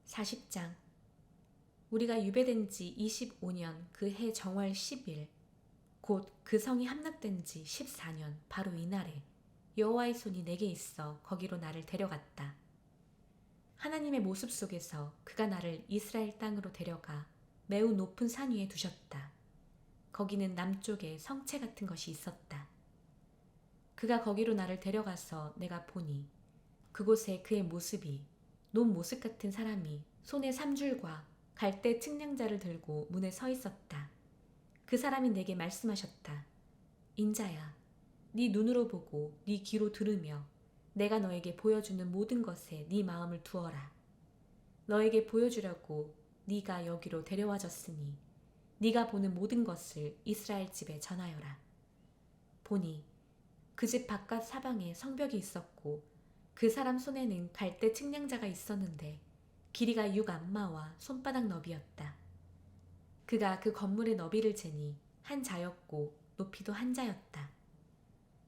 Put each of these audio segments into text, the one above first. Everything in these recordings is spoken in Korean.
40장. 우리가 유배된 지 25년 그 해 정월 10일 곧 그 성이 함락된 지 14년 바로 이날에 여호와의 손이 내게 있어 거기로 나를 데려갔다. 하나님의 모습 속에서 그가 나를 이스라엘 땅으로 데려가 매우 높은 산 위에 두셨다. 거기는 남쪽에 성체 같은 것이 있었다. 그가 거기로 나를 데려가서 내가 보니 그곳에 그의 모습이 논 모습 같은 사람이 손에 삼줄과 갈대 측량자를 들고 문에 서 있었다. 그 사람이 내게 말씀하셨다. 인자야, 네 눈으로 보고 네 귀로 들으며 내가 너에게 보여주는 모든 것에 네 마음을 두어라. 너에게 보여주려고 네가 여기로 데려와졌으니 네가 보는 모든 것을 이스라엘 집에 전하여라. 보니 그 집 바깥 사방에 성벽이 있었고 그 사람 손에는 갈대 측량자가 있었는데 길이가 6안마와 손바닥 너비였다. 그가 그 건물의 너비를 재니 한 자였고 높이도 한 자였다.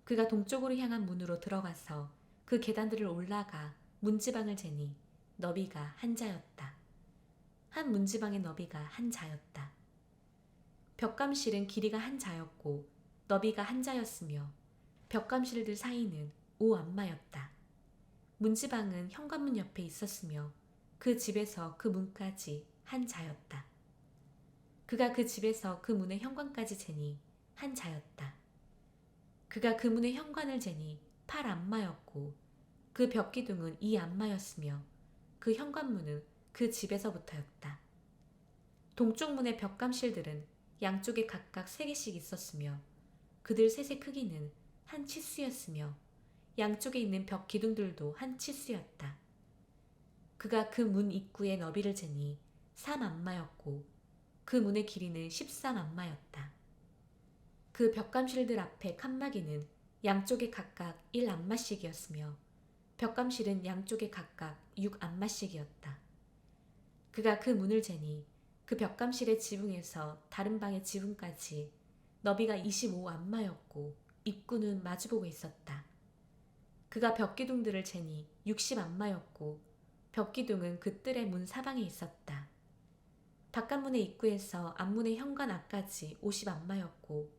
그가 동쪽으로 향한 문으로 들어가서 그 계단들을 올라가 문지방을 재니 너비가 한 자였다. 한 문지방의 너비가 한 자였다. 벽감실은 길이가 한 자였고 너비가 한 자였으며 벽감실들 사이는 5안마였다. 문지방은 현관문 옆에 있었으며 그 집에서 그 문까지 한 자였다. 그가 그 집에서 그 문의 현관까지 재니 한 자였다. 그가 그 문의 현관을 재니 8안마였고 그 벽기둥은 2안마였으며 그 현관문은 그 집에서부터였다. 동쪽 문의 벽감실들은 양쪽에 각각 3개씩 있었으며 그들 셋의 크기는 한 치수였으며 양쪽에 있는 벽 기둥들도 한 치수였다. 그가 그 문 입구의 너비를 재니 3안마였고 그 문의 길이는 13안마였다. 그 벽감실들 앞에 칸막이는 양쪽에 각각 1안마씩이었으며 벽감실은 양쪽에 각각 6안마씩이었다. 그가 그 문을 재니 그 벽감실의 지붕에서 다른 방의 지붕까지 너비가 25안마였고 입구는 마주보고 있었다. 그가 벽기둥들을 재니 60안마였고 벽기둥은 그 뜰의 문 사방에 있었다. 바깥문의 입구에서 앞문의 현관 앞까지 50안마였고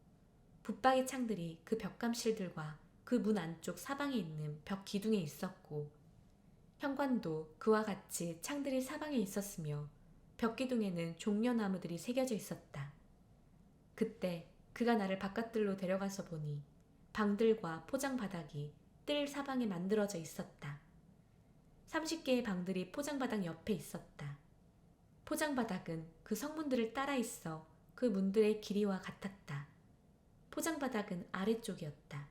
붙박이 창들이 그 벽감실들과 그 문 안쪽 사방에 있는 벽 기둥에 있었고 현관도 그와 같이 창들이 사방에 있었으며 벽 기둥에는 종려나무들이 새겨져 있었다. 그때 그가 나를 바깥들로 데려가서 보니 방들과 포장 바닥이 뜰 사방에 만들어져 있었다. 30개의 방들이 포장 바닥 옆에 있었다. 포장 바닥은 그 성문들을 따라 있어 그 문들의 길이와 같았다. 포장 바닥은 아래쪽이었다.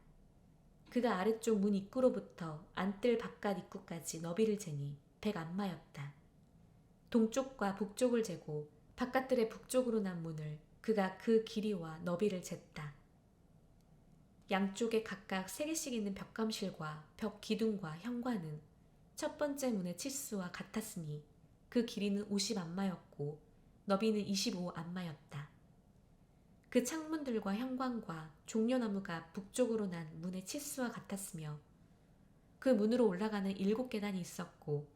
그가 아래쪽 문 입구로부터 안뜰 바깥 입구까지 너비를 재니 100안마였다. 동쪽과 북쪽을 재고 바깥뜰의 북쪽으로 난 문을 그가 그 길이와 너비를 쟀다. 양쪽에 각각 3개씩 있는 벽감실과 벽 기둥과 현관은 첫 번째 문의 치수와 같았으니 그 길이는 50안마였고 너비는 25안마였다. 그 창문들과 현관과 종려나무가 북쪽으로 난 문의 치수와 같았으며 그 문으로 올라가는 7계단이 있었고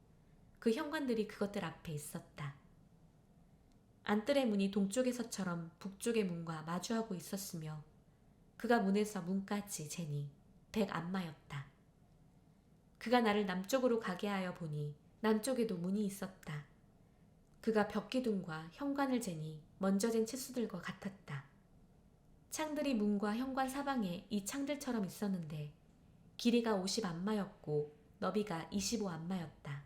그 현관들이 그것들 앞에 있었다. 안뜰의 문이 동쪽에서처럼 북쪽의 문과 마주하고 있었으며 그가 문에서 문까지 재니 100안마였다. 그가 나를 남쪽으로 가게 하여 보니 남쪽에도 문이 있었다. 그가 벽기둥과 현관을 재니 먼저 잰 치수들과 같았다. 창들이 문과 현관 사방에 이 창들처럼 있었는데 길이가 50안마였고 너비가 25안마였다.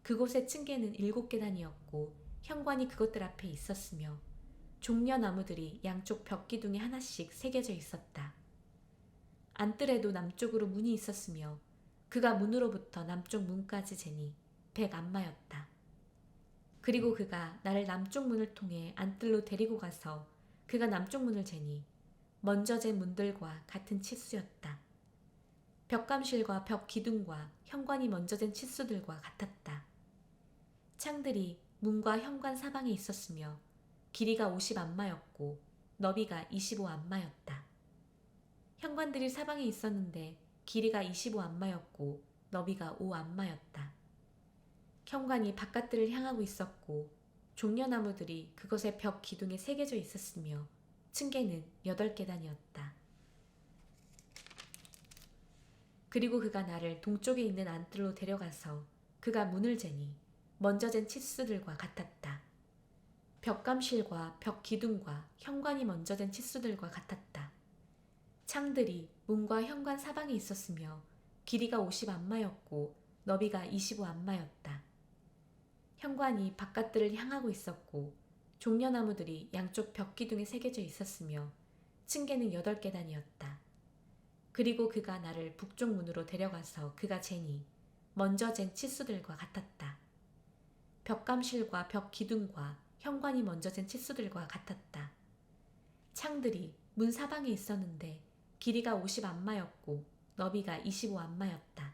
그곳의 층계는 7계단이었고 현관이 그것들 앞에 있었으며 종려나무들이 양쪽 벽기둥에 하나씩 새겨져 있었다. 안뜰에도 남쪽으로 문이 있었으며 그가 문으로부터 남쪽 문까지 재니 100안마였다. 그리고 그가 나를 남쪽 문을 통해 안뜰로 데리고 가서 그가 남쪽 문을 재니 먼저 잰 문들과 같은 치수였다. 벽감실과 벽 기둥과 현관이 먼저 잰 치수들과 같았다. 창들이 문과 현관 사방에 있었으며 길이가 50안마였고 너비가 25안마였다. 현관들이 사방에 있었는데 길이가 25안마였고 너비가 5안마였다. 현관이 바깥들을 향하고 있었고 종려나무들이 그것의 벽 기둥에 새겨져 있었으며 층계는 8계단이었다. 그리고 그가 나를 동쪽에 있는 안뜰로 데려가서 그가 문을 재니 먼저 잰 치수들과 같았다. 벽감실과 벽 기둥과 현관이 먼저 된 치수들과 같았다. 창들이 문과 현관 사방에 있었으며 길이가 50안마였고 너비가 25안마였다. 현관이 바깥들을 향하고 있었고 종려나무들이 양쪽 벽 기둥에 새겨져 있었으며 층계는 8계단이었다. 그리고 그가 나를 북쪽 문으로 데려가서 그가 재니 먼저 잰 치수들과 같았다. 벽감실과 벽 기둥과 현관이 먼저 잰 치수들과 같았다. 창들이 문 사방에 있었는데 길이가 50안마였고 너비가 25안마였다.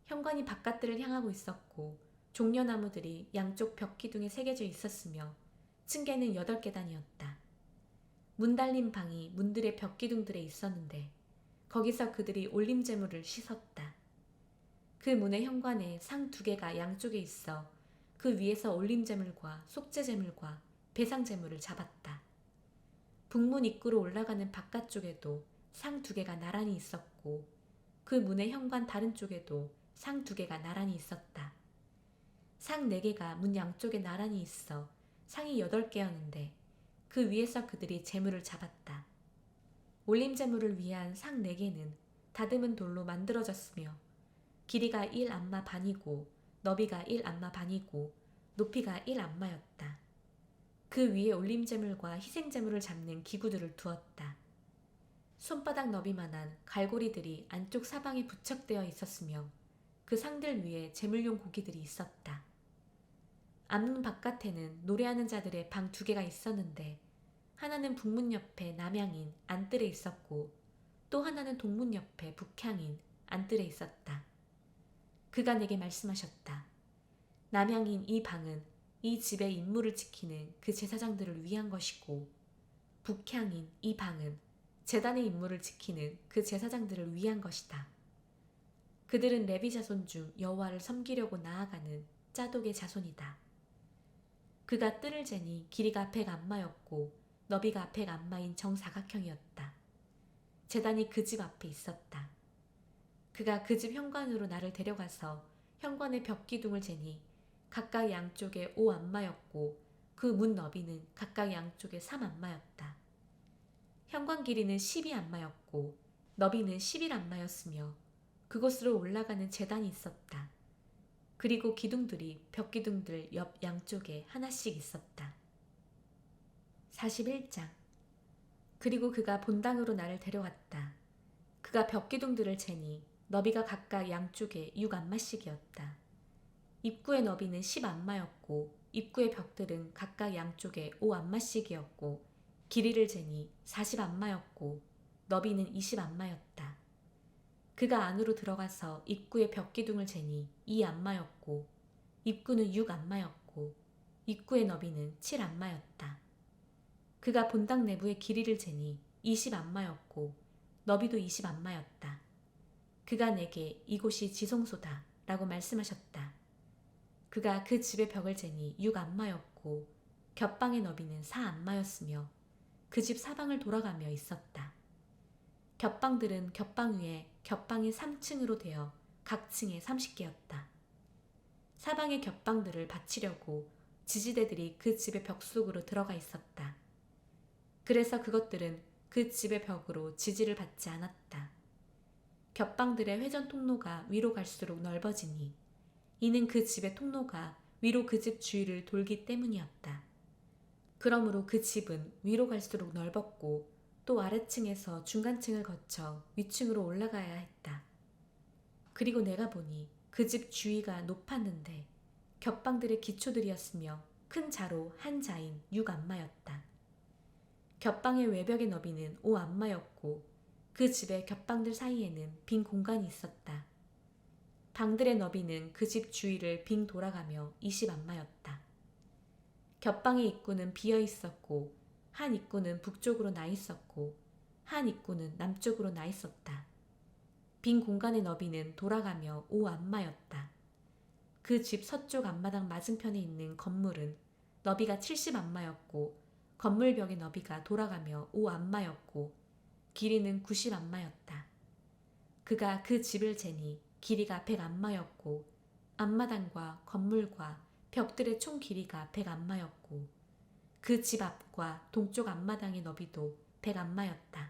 현관이 바깥들을 향하고 있었고 종려나무들이 양쪽 벽 기둥에 새겨져 있었으며 층계는 8계단이었다. 문 달린 방이 문들의 벽 기둥들에 있었는데 거기서 그들이 올림제물을 씻었다. 그 문의 현관에 상 2개가 양쪽에 있어 그 위에서 올림제물과 속죄제물과 배상제물을 잡았다. 북문 입구로 올라가는 바깥쪽에도 상 2개가 나란히 있었고 그 문의 현관 다른 쪽에도 상 2개가 나란히 있었다. 상 4개가 문 양쪽에 나란히 있어 상이 8개였는데 그 위에서 그들이 제물을 잡았다. 올림제물을 위한 상 4개는 다듬은 돌로 만들어졌으며 길이가 1안마 반이고 너비가 1안마 반이고 높이가 1안마였다. 그 위에 올림제물과 희생제물을 잡는 기구들을 두었다. 손바닥 너비만한 갈고리들이 안쪽 사방에 부착되어 있었으며 그 상들 위에 제물용 고기들이 있었다. 앞문 바깥에는 노래하는 자들의 방 2개가 있었는데 하나는 북문 옆에 남향인 안뜰에 있었고 또 하나는 동문 옆에 북향인 안뜰에 있었다. 그가 내게 말씀하셨다. 남향인 이 방은 이 집의 임무를 지키는 그 제사장들을 위한 것이고 북향인 이 방은 제단의 임무를 지키는 그 제사장들을 위한 것이다. 그들은 레위 자손 중 여호와를 섬기려고 나아가는 짜독의 자손이다. 그가 뜰을 재니 길이가 100안마였고 너비가 100안마인 정사각형이었다. 제단이 그 집 앞에 있었다. 그가 그 집 현관으로 나를 데려가서 현관의 벽 기둥을 재니 각각 양쪽에 5안마였고 그 문 너비는 각각 양쪽에 3안마였다. 현관 길이는 12안마였고 너비는 11안마였으며 그곳으로 올라가는 제단이 있었다. 그리고 기둥들이 벽 기둥들 옆 양쪽에 하나씩 있었다. 41장. 그리고 그가 본당으로 나를 데려갔다. 그가 벽 기둥들을 재니 너비가 각각 양쪽에 6안마씩이었다. 입구의 너비는 10안마였고 입구의 벽들은 각각 양쪽에 5안마씩이었고 길이를 재니 40안마였고 너비는 20안마였다. 그가 안으로 들어가서 입구의 벽 기둥을 재니 2안마였고 입구는 6안마였고 입구의 너비는 7안마였다. 그가 본당 내부의 길이를 재니 20안마였고 너비도 20안마였다. 그가 내게 이곳이 지성소다 라고 말씀하셨다. 그가 그 집의 벽을 재니 6안마였고 겹방의 너비는 4안마였으며 그 집 사방을 돌아가며 있었다. 겹방들은 겹방 위에 겹방이 3층으로 되어 각 층에 30개였다. 사방의 겹방들을 받치려고 지지대들이 그 집의 벽 속으로 들어가 있었다. 그래서 그것들은 그 집의 벽으로 지지를 받지 않았다. 겹방들의 회전 통로가 위로 갈수록 넓어지니 이는 그 집의 통로가 위로 그 집 주위를 돌기 때문이었다. 그러므로 그 집은 위로 갈수록 넓었고 또 아래층에서 중간층을 거쳐 위층으로 올라가야 했다. 그리고 내가 보니 그 집 주위가 높았는데 겹방들의 기초들이었으며 큰 자로 한 자인 6안마였다. 겹방의 외벽의 너비는 5안마였고 그 집의 겹방들 사이에는 빈 공간이 있었다. 방들의 너비는 그 집 주위를 빙 돌아가며 20안마였다. 겹방의 입구는 비어 있었고 한 입구는 북쪽으로 나 있었고 한 입구는 남쪽으로 나 있었다. 빈 공간의 너비는 돌아가며 5안마였다. 그 집 서쪽 앞마당 맞은편에 있는 건물은 너비가 70안마였고 건물 벽의 너비가 돌아가며 5안마였고 길이는 90안마였다. 그가 그 집을 재니 길이가 100안마였고 앞마당과 건물과 벽들의 총 길이가 100안마였고 그 집 앞과 동쪽 앞마당의 너비도 100안마였다.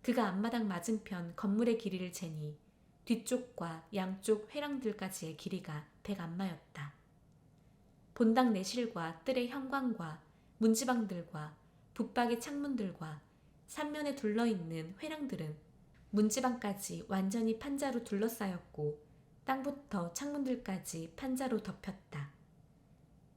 그가 앞마당 맞은편 건물의 길이를 재니 뒤쪽과 양쪽 회랑들까지의 길이가 100안마였다. 본당 내실과 뜰의 현관과 문지방들과 붙박이 창문들과 삼면에 둘러있는 회랑들은 문지방까지 완전히 판자로 둘러싸였고 땅부터 창문들까지 판자로 덮였다.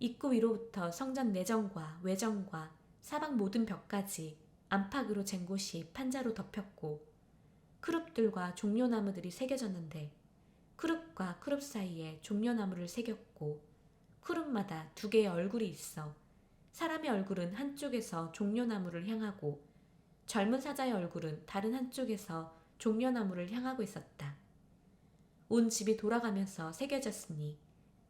입구 위로부터 성전 내정과 외정과 사방 모든 벽까지 안팎으로 잰 곳이 판자로 덮였고 크룹들과 종려나무들이 새겨졌는데 크룹과 크룹 사이에 종려나무를 새겼고 크룹마다 2개의 얼굴이 있어 사람의 얼굴은 한쪽에서 종려나무를 향하고 젊은 사자의 얼굴은 다른 한쪽에서 종려나무를 향하고 있었다. 온 집이 돌아가면서 새겨졌으니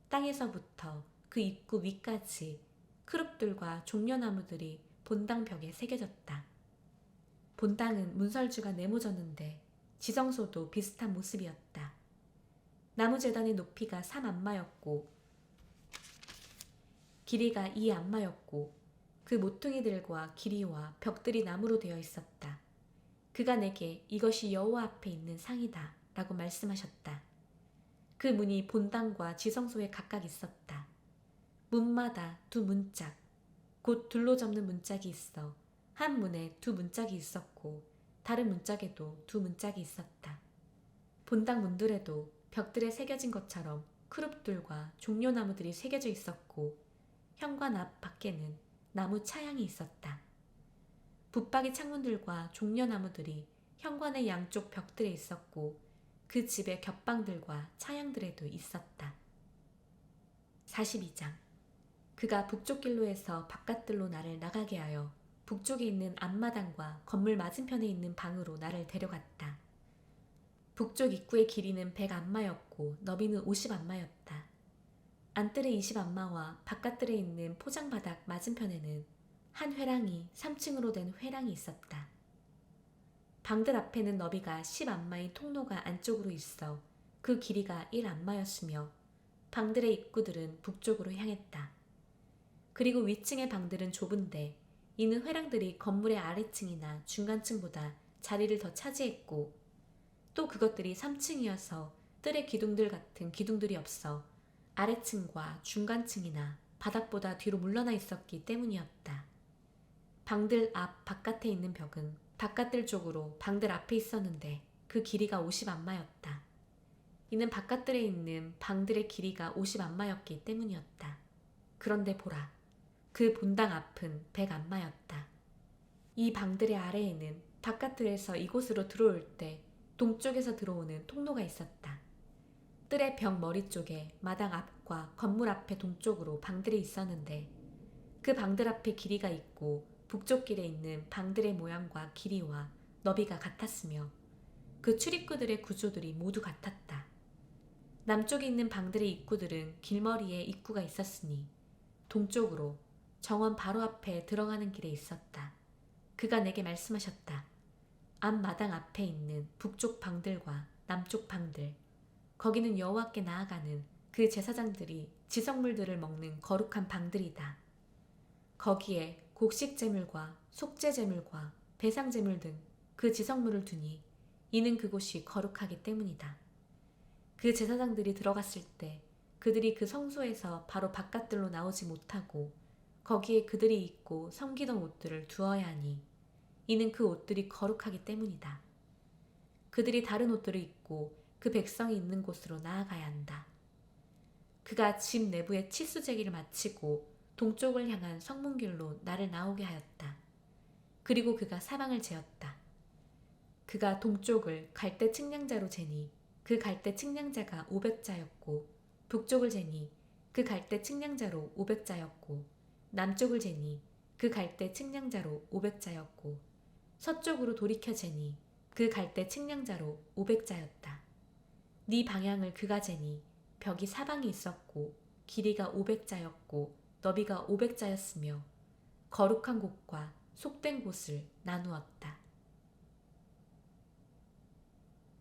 땅에서부터 그 입구 위까지 크룹들과 종려나무들이 본당 벽에 새겨졌다. 본당은 문설주가 네모졌는데 지성소도 비슷한 모습이었다. 나무재단의 높이가 3안마였고 길이가 2안마였고 그 모퉁이들과 길이와 벽들이 나무로 되어 있었다. 그가 내게 이것이 여호와 앞에 있는 상이다 라고 말씀하셨다. 그 문이 본당과 지성소에 각각 있었다. 문마다 2문짝, 곧 둘로 접는 문짝이 있어 한 문에 2문짝이 있었고 다른 문짝에도 2문짝이 있었다. 본당 문들에도 벽들에 새겨진 것처럼 크룹들과 종려나무들이 새겨져 있었고 현관 앞 밖에는 나무 차양이 있었다. 붙박이 창문들과 종려나무들이 현관의 양쪽 벽들에 있었고 그 집의 겹방들과 차양들에도 있었다. 42장. 그가 북쪽 길로에서 바깥들로 나를 나가게 하여 북쪽에 있는 앞마당과 건물 맞은편에 있는 방으로 나를 데려갔다. 북쪽 입구의 길이는 100안마였고 너비는 50안마였다. 안뜰의 20안마와 바깥뜰에 있는 포장바닥 맞은편에는 한 회랑이 3층으로 된 회랑이 있었다. 방들 앞에는 너비가 10안마의 통로가 안쪽으로 있어 그 길이가 1안마였으며 방들의 입구들은 북쪽으로 향했다. 그리고 위층의 방들은 좁은데 이는 회랑들이 건물의 아래층이나 중간층보다 자리를 더 차지했고 또 그것들이 3층이어서 뜰의 기둥들 같은 기둥들이 없어 아래층과 중간층이나 바닥보다 뒤로 물러나 있었기 때문이었다. 방들 앞 바깥에 있는 벽은 바깥들 쪽으로 방들 앞에 있었는데 그 길이가 50안마였다. 이는 바깥들에 있는 방들의 길이가 50안마였기 때문이었다. 그런데 보라, 그 본당 앞은 100안마였다. 이 방들의 아래에는 바깥들에서 이곳으로 들어올 때 동쪽에서 들어오는 통로가 있었다. 뜰의 벽 머리 쪽에 마당 앞과 건물 앞에 동쪽으로 방들이 있었는데 그 방들 앞에 길이가 있고 북쪽 길에 있는 방들의 모양과 길이와 너비가 같았으며 그 출입구들의 구조들이 모두 같았다. 남쪽에 있는 방들의 입구들은 길머리에 입구가 있었으니 동쪽으로 정원 바로 앞에 들어가는 길에 있었다. 그가 내게 말씀하셨다. 앞마당 앞에 있는 북쪽 방들과 남쪽 방들, 거기는 여호와께 나아가는 그 제사장들이 지성물들을 먹는 거룩한 방들이다. 거기에 곡식제물과 속죄제물과 배상제물 등 그 지성물을 두니 이는 그곳이 거룩하기 때문이다. 그 제사장들이 들어갔을 때 그들이 그 성소에서 바로 바깥들로 나오지 못하고 거기에 그들이 입고 섬기던 옷들을 두어야 하니 이는 그 옷들이 거룩하기 때문이다. 그들이 다른 옷들을 입고 그 백성이 있는 곳으로 나아가야 한다. 그가 집 내부의 치수제기를 마치고 동쪽을 향한 성문길로 나를 나오게 하였다. 그리고 그가 사방을 재었다. 그가 동쪽을 갈대 측량자로 재니 그 갈대 측량자가 500자였고 북쪽을 재니 그 갈대 측량자로 500자였고 남쪽을 재니 그 갈대 측량자로 500자였고 서쪽으로 돌이켜 재니 그 갈대 측량자로 500자였다. 네 방향을 그가 재니 벽이 사방에 있었고 길이가 500자였고 너비가 500자였으며 거룩한 곳과 속된 곳을 나누었다.